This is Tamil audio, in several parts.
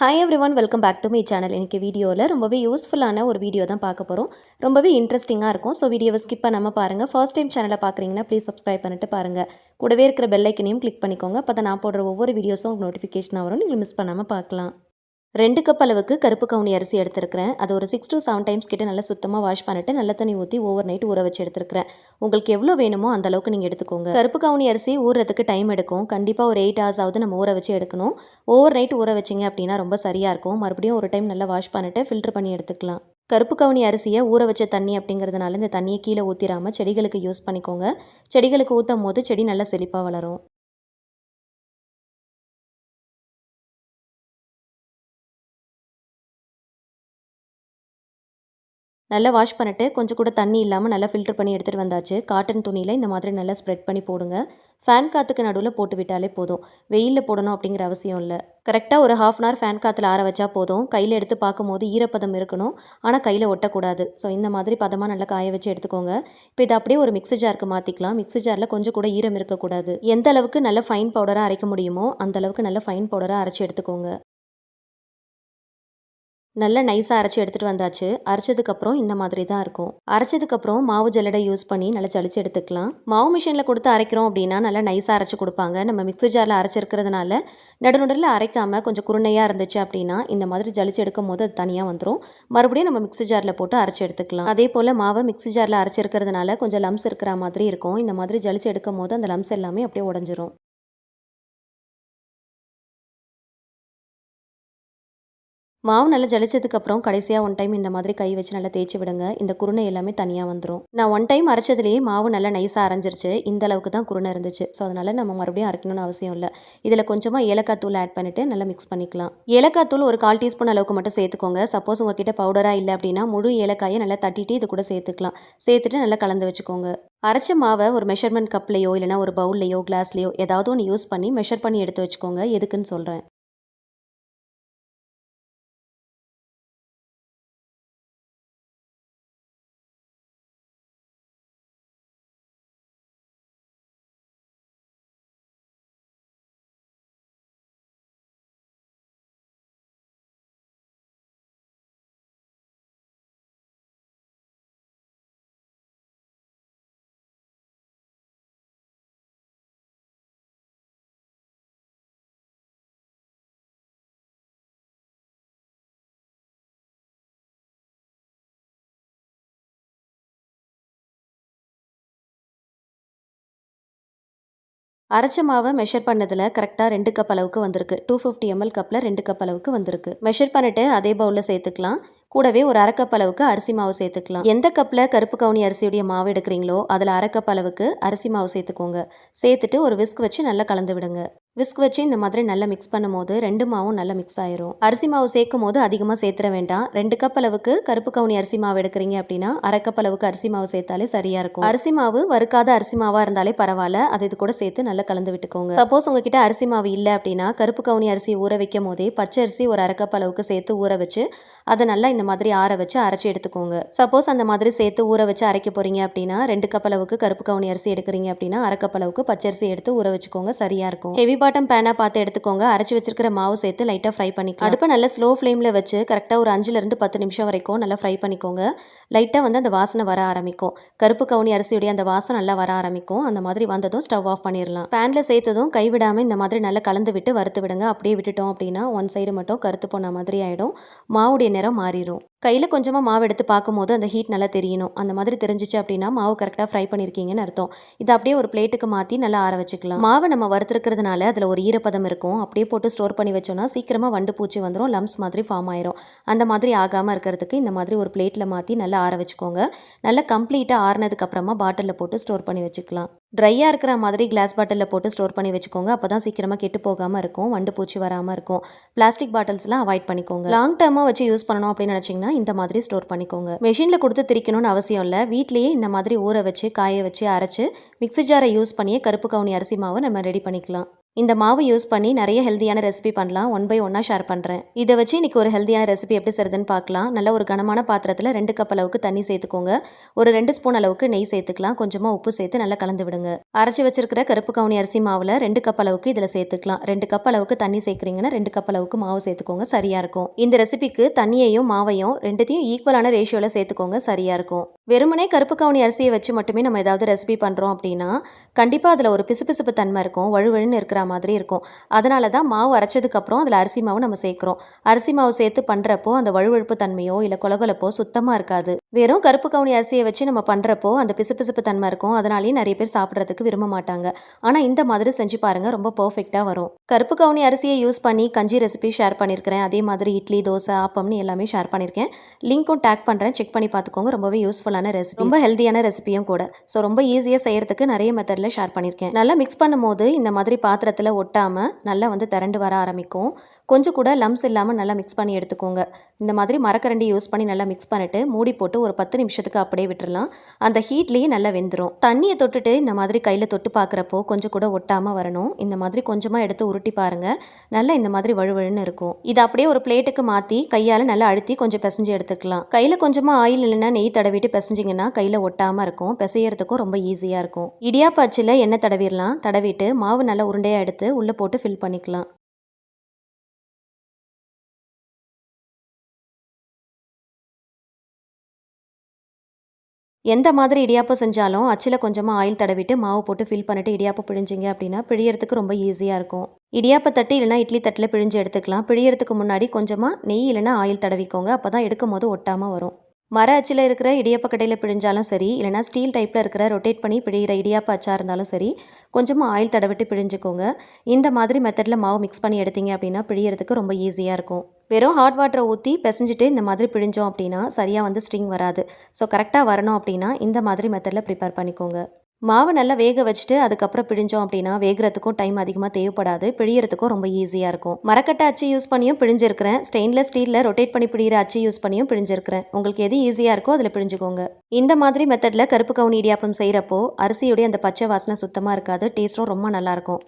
Hi everyone, welcome back to my channel. இன்றைக்கி வீடியோவில் ரொம்பவே யூஸ்ஃபுல்லான ஒரு வீடியோ தான் பார்க்க போகிறோம். ரொம்பவே இன்ட்ரெஸ்டிங்காக இருக்கும். ஸோ வீடியோவை ஸ்கிப் பண்ணாமல் பாருங்கள். ஃபர்ஸ்ட் டைம் சேனலை பார்க்குறீங்கன்னா ப்ளீஸ் சப்ஸ்கிரைப் பண்ணிட்டு பாருங்கள். கூடவே இருக்கிற பெல் ஐக்கனையும் கிளிக் பண்ணிக்கோங்க. அப்போ தான் நான் போடுற ஒவ்வொரு வீடியோஸும் உங்களுக்கு நோட்டிஃபிகேஷனாக வரும். நீங்கள் மிஸ் பண்ணாமல் பார்க்கலாம். 2 கப் அளவுக்கு கருப்பு கவுனி அரிசி எடுத்துருக்கிறேன். அது ஒரு 6 to 7 டைம்ஸ் கிட்ட நல்லா சுத்தமாக வாஷ் பண்ணிட்டு நல்ல தண்ணி ஊற்றி ஓவர் நைட் ஊற வச்சு எடுத்துருக்கிறேன். உங்களுக்கு எவ்வளோ வேணுமோ அந்த அளவுக்கு நீங்கள் எடுத்துக்கோங்க. கருப்பு கவுனி அரிசி ஊறுறதுக்கு டைம் எடுக்கும். கண்டிப்பாக ஒரு 8 hours ஆகுது நம்ம ஊற வச்சு எடுக்கணும். ஓவர் நைட் ஊற வச்சிங்க அப்படின்னா ரொம்ப சரியாக இருக்கும். மறுபடியும் ஒரு டைம் நல்லா வாஷ் பண்ணிட்டு ஃபில்டர் பண்ணி எடுத்துக்கலாம். கருப்பு கவுனி அரிசியை ஊற வச்ச தண்ணி அப்படிங்கிறதுனால இந்த தண்ணியை கீழே ஊற்றிடாமல் செடிகளுக்கு யூஸ் பண்ணிக்கோங்க. செடிகளுக்கு ஊற்றும் போது செடி நல்லா செழிப்பாக வளரும். நல்லா வாஷ் பண்ணிட்டு கொஞ்சம் கூட தண்ணி இல்லாமல் நல்லா ஃபில்டர் பண்ணி எடுத்துகிட்டு வந்தாச்சு. காட்டன் துணியில் இந்த மாதிரி நல்லா ஸ்ப்ரெட் பண்ணி போடுங்க. ஃபேன் காற்றுக்கு நடுவில் போட்டு விட்டாலே போதும். வெயிலில் போடணும் அப்படிங்கிற அவசியம் இல்லை. கரெக்டாக ஒரு 1/2 hour ஃபேன் காற்றுல ஆற வச்சா போதும். கையில் எடுத்து பார்க்கும்போது ஈரப்பதம் இருக்கணும், ஆனால் கையில் ஒட்டக்கூடாது. ஸோ இந்த மாதிரி பதமாக நல்லா காய வச்சு எடுத்துக்கோங்க. இப்போ இதை அப்படியே ஒரு மிக்ஸி ஜாருக்கு மாற்றிக்கலாம். மிக்ஸி ஜாரில் கொஞ்சம் கூட ஈரம் இருக்கக்கூடாது. எந்த அளவுக்கு நல்ல ஃபைன் பவுடராக அரைக்க முடியுமோ அந்த அளவுக்கு நல்ல ஃபைன் பவுடராக அரைச்சி எடுத்துக்கோங்க. நல்லா நைஸாக அரைச்சி எடுத்துகிட்டு வந்தாச்சு. அரைச்சதுக்கப்புறம் இந்த மாதிரி தான் இருக்கும். அரைச்சதுக்கப்புறம் மாவு ஜல்லடை யூஸ் பண்ணி நல்லா ஜலிச்சு எடுத்துக்கலாம். மாவு மிஷினில் கொடுத்து அரைக்கிறோம் அப்படின்னா நல்லா நைஸாக அரைச்சி கொடுப்பாங்க. நம்ம மிக்ஸி ஜாரில் அரைச்சிருக்கிறதுனால நடுநடுவில் அரைக்காமல் கொஞ்சம் குருணையாக இருந்துச்சு அப்படின்னா இந்த மாதிரி ஜலிச்சு எடுக்கும் போது அது தனியாக வந்துடும். மறுபடியும் நம்ம மிக்ஸி ஜாரில் போட்டு அரைச்சி எடுத்துக்கலாம். அதே போல் மாவை மிக்ஸி ஜாரில் அரைச்சிருக்கிறதுனால கொஞ்சம் லம்ஸ் இருக்கிற மாதிரி இருக்கும். இந்த மாதிரி ஜலிச்சு எடுக்கும் போது அந்த லம்ஸ் எல்லாமே அப்படியே உடஞ்சிரும். மாவு நல்லா ஜலிச்சதுக்கப்புறம் கடைசியாக ஒன் டைம் இந்த மாதிரி கை வச்சு நல்லா தேய்ச்சி விடுங்க. இந்த குருணை எல்லாமே தனியாக வந்துடும். நான் ஒன் டைம் அரைச்சதுலேயே மாவு நல்லா நைஸாக அரைஞ்சிருச்சு. இந்த அளவுக்கு தான் குருணை இருந்துச்சு. ஸோ அதனால் நம்ம மறுபடியும் அரைக்கணும்னு அவசியம் இல்லை. இதில் கொஞ்சமாக ஏலக்காய் தூள் ஆட் பண்ணிவிட்டு நல்லா மிக்ஸ் பண்ணிக்கலாம். ஏலக்காய் தூள் ஒரு 1/4 டீஸ்பூன் அளவுக்கு மட்டும் சேர்த்துக்கோங்க. சப்போஸ் உங்ககிட்ட பவுடராக இல்லை அப்படின்னா முழு ஏலக்காயை நல்லா தட்டிட்டு இது கூட சேர்த்துக்கலாம். சேர்த்துட்டு நல்லா கலந்து வச்சுக்கோங்க. அரைச்ச மாவை ஒரு மெஷர்மெண்ட் கப்லையோ இல்லைனா ஒரு பவுல்லையோ கிளாஸ்லையோ ஏதாவது ஒன்று யூஸ் பண்ணி மெஷர் பண்ணி எடுத்து வச்சுக்கோங்க. எதுக்குன்னு சொல்கிறேன். அரைச்ச மாவை மெஷர் பண்ணதில் கரெக்டாக 2 கப் அளவுக்கு வந்திருக்கு. 250 ml கப்பில் 2 கப் அளவுக்கு வந்திருக்கு. மெஷர் பண்ணிவிட்டு அதே பவுலில் சேர்த்துக்கலாம். கூடவே ஒரு 1/2 கப் அளவுக்கு அரிசி மாவு சேர்த்துக்கலாம். எந்த கப்பில் கருப்பு கவுனி அரிசியுடைய மாவு எடுக்கிறீங்களோ அதில் 1/2 கப் அளவுக்கு அரிசி மாவு சேர்த்துக்கோங்க. சேர்த்துட்டு ஒரு விஸ்க் வச்சு நல்லா கலந்து விடுங்க. விஸ்க் வச்சு இந்த மாதிரி நல்லா மிக்ஸ் பண்ணும் போது 2 மாவும் நல்லா மிக்ஸ் ஆயிரும். அரிசி மாவு சேர்க்கும் போது அதிகமாக சேர்த்துற வேண்டாம். 2 கப் அளவுக்கு கருப்பு கவுனி அரிசி மாவு எடுக்கிறீங்க அப்படின்னா 1/2 கப் அளவுக்கு அரிசி மாவு சேர்த்தாலே சரியா இருக்கும். அரிசி மாவு வறுக்காத அரிசி மாவா இருந்தாலே பரவாயில்ல. அது இது கூட சேர்த்து நல்லா கலந்து விட்டுக்கோங்க. சப்போஸ் உங்ககிட்ட அரிசி மாவு இல்லை அப்படின்னா கருப்பு கவுனி அரிசி ஊற வைக்கும் போதே பச்சை அரிசி ஒரு 1/2 கப் அளவுக்கு சேர்த்து ஊற வச்சு அதை நல்லா இந்த மாதிரி ஆற வச்சு அரைச்சி எடுத்துக்கோங்க. சப்போஸ் அந்த மாதிரி சேர்த்து ஊற வச்சு அரைக்க போறீங்க அப்படின்னா 2 கப் அளவுக்கு கருப்பு கவுனி அரிசி எடுக்கிறீங்க அப்படின்னா 1/2 கப் அளவுக்கு பச்சரிசி எடுத்து ஊற வச்சுக்கோங்க. சரியா இருக்கும். ஹெவி பாட்டம் பேனா பார்த்து எடுத்துக்கோங்க. அரைச்சி வச்சிருக்கிற மாவு சேர்த்து லைட்டாக ஃப்ரை பண்ணிக்கலாம். அடுப்பை நல்லா ஸ்லோ ஃப்ளேமில் வச்சு கரெக்டாக ஒரு 5லிருந்து 10 நிமிஷம் வரைக்கும் நல்லா ஃப்ரை பண்ணிக்கோங்க. லைட்டாக வந்து அந்த வாசனை வர ஆரம்பிக்கும். கருப்பு கவுனி அரிசியுடைய அந்த வாசனை நல்லா வர ஆரம்பிக்கும். அந்த மாதிரி வந்ததும் ஸ்டவ் ஆஃப் பண்ணிடலாம். பேனில் சேர்த்ததும் கைவிடாமல் இந்த மாதிரி நல்லா கலந்து விட்டு வறுத்து விடுங்க. அப்படியே விட்டுட்டோம் அப்படின்னா ஒன் சைடு மட்டும் கருத்து போன மாதிரி ஆகிடும். மாவுடைய நிறம் மாறிடும். கையில் கொஞ்சமாக மாவு எடுத்து பார்க்கும்போது அந்த ஹீட் நல்லா தெரியணும். அந்த மாதிரி தெரிஞ்சிச்சு அப்படின்னா மாவு கரெக்டாக ஃப்ரை பண்ணியிருக்கீங்கன்னு அர்த்தம். இதை அப்படியே ஒரு பிளேட்டுக்கு மாற்றி நல்லா ஆற வச்சுக்கலாம். மாவை நம்ம வறுத்துருக்கிறதுனால அதில் ஒரு ஈரப்பதம் இருக்கும். அப்படியே போட்டு ஸ்டோர் பண்ணி வச்சோன்னா சீக்கிரமாக வண்டு பூச்சி வந்துடும். லம்ஸ் மாதிரி ஃபார்ம் ஆயிரும். அந்த மாதிரி ஆகாமல் இருக்கிறதுக்கு இந்த மாதிரி ஒரு பிளேட்டில் மாற்றி நல்லா ஆற வச்சுக்கோங்க. நல்லா கம்ப்ளீட்டாக ஆறினதுக்கு அப்புறமா பாட்டிலில் போட்டு ஸ்டோர் பண்ணி வச்சுக்கலாம். ட்ரையாக இருக்கிற மாதிரி கிளாஸ் பாட்டிலில் போட்டு ஸ்டோர் பண்ணி வச்சுக்கோங்க. அப்போ தான் சீக்கிரமாக கெட்டு போகாமல் இருக்கும். வண்டு பூச்சி வராமல் இருக்கும். பிளாஸ்டிக் பாட்டில்ஸ்லாம் அவாய்ட் பண்ணிக்கோங்க. லாங் டேர்மாக வச்சு யூஸ் பண்ணணும் அப்படின்னு நினச்சிங்கன்னா இந்த மாதிரி ஸ்டோர் பண்ணிக்கோங்க. மெஷினில் கொடுத்து திரிக்கணும்னு அவசியம் இல்லை. வீட்லேயே இந்த மாதிரி ஊற வச்சு காய வச்சு அரைச்சு மிக்ஸி ஜாரை யூஸ் பண்ணியே கருப்பு கவுனி அரிசி மாவை நம்ம ரெடி பண்ணிக்கலாம். இந்த மாவு யூஸ் பண்ணி நிறைய ஹெல்தியான ரெசிபி பண்ணலாம். ஒன் பை ஒன்னாக ஷேர் பண்ணுறேன். இதை வச்சு இன்றைக்கி ஒரு ஹெல்தியான ரெசிபி எப்படி செய்யுதுன்னு பார்க்கலாம். நல்ல ஒரு கனமான பாத்திரத்தில் 2 கப் அளவுக்கு தண்ணி சேர்த்துக்கோங்க. ஒரு 2 ஸ்பூன் அளவுக்கு நெய் சேர்த்துக்கலாம். கொஞ்சமாக உப்பு சேர்த்து நல்லா கலந்து விடுங்க. அரைச்சி வச்சிருக்கிற கருப்பு கவுனி அரிசி மாவில் 2 கப் அளவுக்கு இதில் சேர்த்துக்கலாம். 2 கப் அளவுக்கு தண்ணி சேர்க்குறீங்கன்னா 2 கப் அளவுக்கு மாவு சேர்த்துக்கோங்க, சரியாக இருக்கும். இந்த ரெசிபிக்கு தண்ணியையும் மாவையும் ரெண்டுத்தையும் ஈக்குவலான ரேஷியோவில் சேர்த்துக்கோங்க, சரியாக இருக்கும். வெறுமனே கருப்பு கவுனி அரிசியை வச்சு மட்டுமே நம்ம ஏதாவது ரெசிபி பண்ணுறோம் அப்படின்னா கண்டிப்பாக அதில் ஒரு பிசுபிசுப்பு தன்மை இருக்கும், வழுவழுன்னு இருக்கிற மாதிரி இருக்கும். அதனால தான் மாவு அரைச்சதுக்கப்புறம் அதில் அரிசி மாவு நம்ம சேர்க்குறோம். அரிசி மாவு சேர்த்து பண்ணுறப்போ அந்த வழுவழுப்பு தன்மையோ இல்லை கொலகொலப்போ சுத்தமாக இருக்காது. வெறும் கருப்பு கவுனி அரிசியை வச்சு நம்ம பண்ணுறப்போ அந்த பிசுபிசுப்பு தன்மை இருக்கும். அதனாலேயே நிறைய பேர் சாப்பிட்றதுக்கு விரும்ப மாட்டாங்க. ஆனால் இந்த மாதிரி செஞ்சு பாருங்கள், ரொம்ப பர்ஃபெக்டாக வரும். கருப்பு கவுனி அரிசியை யூஸ் பண்ணி கஞ்சி ரெசிபி ஷேர் பண்ணியிருக்கிறேன். அதே மாதிரி இட்லி, தோசை, ஆப்பம்னு எல்லாமே ஷேர் பண்ணியிருக்கேன். லிங்க்கும் டேக் பண்ணுறேன், செக் பண்ணி பார்த்துக்கோங்க. ரொம்பவே யூஸ்ஃபுல்லான ரெசிபி, ரொம்ப ஹெல்தியான ரெசிபியும் கூட. ஸோ ரொம்ப ஈஸியாக செய்யறதுக்கு நிறைய மெத்தடில் ஷேர் பண்ணியிருக்கேன். நல்லா மிக்ஸ் பண்ணும்போது இந்த மாதிரி பாத்திரத்தில் ஒட்டாமல் நல்லா திரண்டு வர ஆரம்பிக்கும். கொஞ்சம் கூட லம்ஸ் இல்லாமல் நல்லா மிக்ஸ் பண்ணி எடுத்துக்கோங்க. இந்த மாதிரி மரக்கரண்டி யூஸ் பண்ணி நல்லா மிக்ஸ் பண்ணிட்டு மூடி போட்டு ஒரு 10 நிமிஷத்துக்கு அப்படியே விட்டுறலாம். அந்த ஹீட்லேயே நல்லா வெந்துடும். தண்ணியை தொட்டுட்டு இந்த மாதிரி கையில் தொட்டு பார்க்குறப்போ கொஞ்சம் கூட ஒட்டாமல் வரணும். இந்த மாதிரி கொஞ்சமாக எடுத்து உருட்டி பாருங்கள், நல்லா இந்த மாதிரி வழுவழுன்னு இருக்கும். இதை அப்படியே ஒரு பிளேட்டுக்கு மாற்றி கையால் நல்லா அழுத்தி கொஞ்சம் பிசைஞ்சு எடுத்துக்கலாம். கையில் கொஞ்சமாக ஆயில் இல்லைன்னா நெய் தடவிட்டு பிசைஞ்சிங்கன்னா கையில் ஒட்டாமல் இருக்கும். பிசையறதுக்கும் ரொம்ப ஈஸியாக இருக்கும். இடியாப்ப அச்சில் எண்ணெய் தடவிடலாம். தடவிட்டு மாவு நல்லா உருண்டையாக எடுத்து உள்ளே போட்டு ஃபில் பண்ணிக்கலாம். எந்த மாதிரி இடியாப்பம் செஞ்சாலும் அச்சில் கொஞ்சமாக ஆயில் தடவிட்டு மாவு போட்டு ஃபில் பண்ணிட்டு இடியாப்பம் பிழிஞ்சிங்க அப்படின்னா பிழியறதுக்கு ரொம்ப ஈஸியாக இருக்கும். இடியாப்ப தட்டு இல்லைனா இட்லி தட்டில் பிழிஞ்சு எடுத்துக்கலாம். பிழியறதுக்கு முன்னாடி கொஞ்சமாக நெய் இல்லைனா ஆயில் தடவிக்கோங்க. அப்போ தான் எடுக்கும் போது ஒட்டாமல் வரும். மர அச்சில் இருக்கிற இடியாப்ப கட்டையில் பிழிஞ்சாலும் சரி, இல்லைனா ஸ்டீல் டைப்பில் இருக்கிற ரொட்டேட் பண்ணி பிழிகிற இடியாப்ப அச்சாக இருந்தாலும் சரி, கொஞ்சமாக ஆயில் தடவிட்டு பிழிஞ்சுக்கோங்க. இந்த மாதிரி மெத்தடில் மாவு மிக்ஸ் பண்ணி எடுத்தீங்க அப்படின்னா பிழியறதுக்கு ரொம்ப ஈஸியாக இருக்கும். வெறும் ஹாட் வாட்டரை ஊற்றி பிசைஞ்சிட்டு இந்த மாதிரி பிழிஞ்சோம் அப்படின்னா சரியாக ஸ்ட்ரிங் வராது. ஸோ கரெக்டாக வரணும் அப்படின்னா இந்த மாதிரி மெத்தடில் ப்ரிப்பேர் பண்ணிக்கோங்க. மாவு நல்லா வேக வச்சுட்டு அதுக்கப்புறம் பிழிஞ்சோம் அப்படின்னா வேகிறதுக்கும் டைம் அதிகமாக தேவைப்படாது. பிழியறதுக்கும் ரொம்ப ஈஸியாக இருக்கும். மரக்கட்டை அச்சு யூஸ் பண்ணியும் பிழிஞ்சிருக்கிறேன். ஸ்டெயின்லெஸ் ஸ்டீலில் ரொட்டேட் பண்ணி பிழிகிற அச்சு யூஸ் பண்ணியும் பிழிஞ்சிருக்கிறேன். உங்களுக்கு எது ஈஸியாக இருக்கோ அதில் பிழிஞ்சுக்கோங்க. இந்த மாதிரி மெத்தடில் கருப்பு கவுனி இடியாப்பம் செய்கிறப்போ அரிசியுடைய அந்த பச்சை வாசனை சுத்தமாக இருக்காது. டேஸ்ட்டும் ரொம்ப நல்லாயிருக்கும்.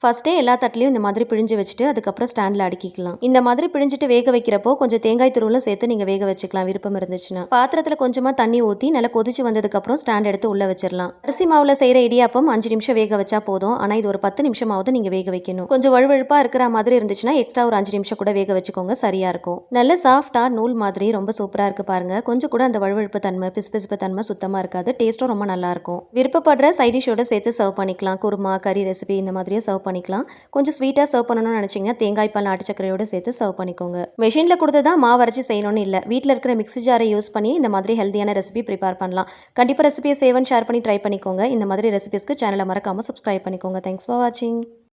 ஃபஸ்ட்டே எல்லா தட்டிலையும் இந்த மாதிரி பிழிஞ்சு வச்சுட்டு அதுக்கப்புறம் ஸ்டாண்டில் அடுக்கிக்கலாம். இந்த மாதிரி பிழிஞ்சிட்டு வேக வைக்கிறப்போ கொஞ்சம் தேங்காய் துருவலும் சேர்த்து நீங்கள் வேக வச்சுக்கலாம் விருப்பம் இருந்துச்சுன்னா. பாத்திரத்தில் கொஞ்சமாக தண்ணி ஊற்றி நல்லா கொதிச்சு வந்ததுக்கப்புறம் ஸ்டாண்ட் எடுத்து உள்ளே வச்சிடலாம். அரிசி மாவில் செய்கிற இடியாப்பம் 5 நிமிஷம் வேக வச்சா போதும். ஆனால் இது ஒரு 10 நிமிஷமாவது நீங்கள் வேக வைக்கணும். கொஞ்சம் வழுவழுப்பாக இருக்கிற மாதிரி இருந்துச்சுன்னா எக்ஸ்ட்ரா ஒரு 5 நிமிஷம் கூட வேக வச்சுக்கோங்க, சரியாக இருக்கும். நல்ல சாஃப்டாக நூல் மாதிரி ரொம்ப சூப்பராக இருக்குது பாருங்கள். கொஞ்சம் கூட அந்த வழுவழுப்பு தன்மை பிசுபிசுப்பு தன்மை சுத்தமாக இருக்காது. டேஸ்ட்டும் ரொம்ப நல்லாயிருக்கும். விருப்பப்படுற சைட் டிஷ்ஷோட சேர்த்து சர்வ் பண்ணிக்கலாம். குருமா, கறி ரெசிபி இந்த மாதிரியே சர்வ் பண்ணிக்கலாம். கொஞ்சம் ஸ்வீட்டாக சர்வ் பண்ணணும்னு நினச்சிங்கன்னா தேங்காய் பால் நாட்டு சக்கரையோடு சேர்த்து சர்வ் பண்ணிக்கோங்க. மெஷினில் கொடுத்து தான் மாவு அரைச்சி செய்யணும்னு இல்லை. வீட்டில் இருக்கிற மிக்ஸி ஜாரை யூஸ் பண்ணி இந்த மாதிரி ஹெல்தியான ரெசிபி ப்ரிப்பேர் பண்ணலாம். கண்டிப்பாக ரெசிபியை சேவ் அண்ட் ஷேர் பண்ணி ட்ரை பண்ணிக்கோங்க. இந்த மாதிரி ரெசிபிஸ்க்கு சேனலை மறக்காமல் சப்ஸ்கிரைப் பண்ணிக்கோங்க. தேங்க்ஸ் ஃபார் வாட்சிங்.